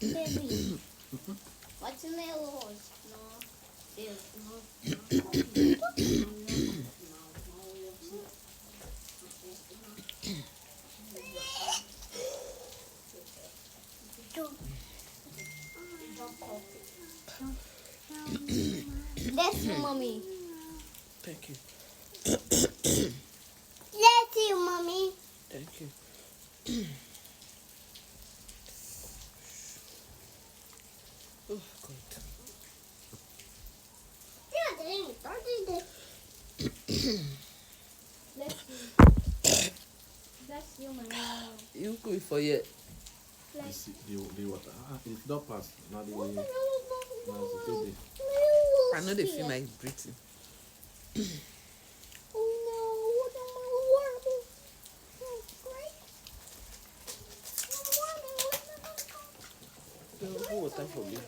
Baby, what's in my horse? No, there's no. Bless you, mommy. Thank you. Bless you, mommy. Thank you. Oh, God. Bless you. Bless you, mommy. You go for yet. Bless The water. It's not past. Now the you. I know they feel like breathing. Oh no, what am I warming? That's great. I'm warming. Water for me.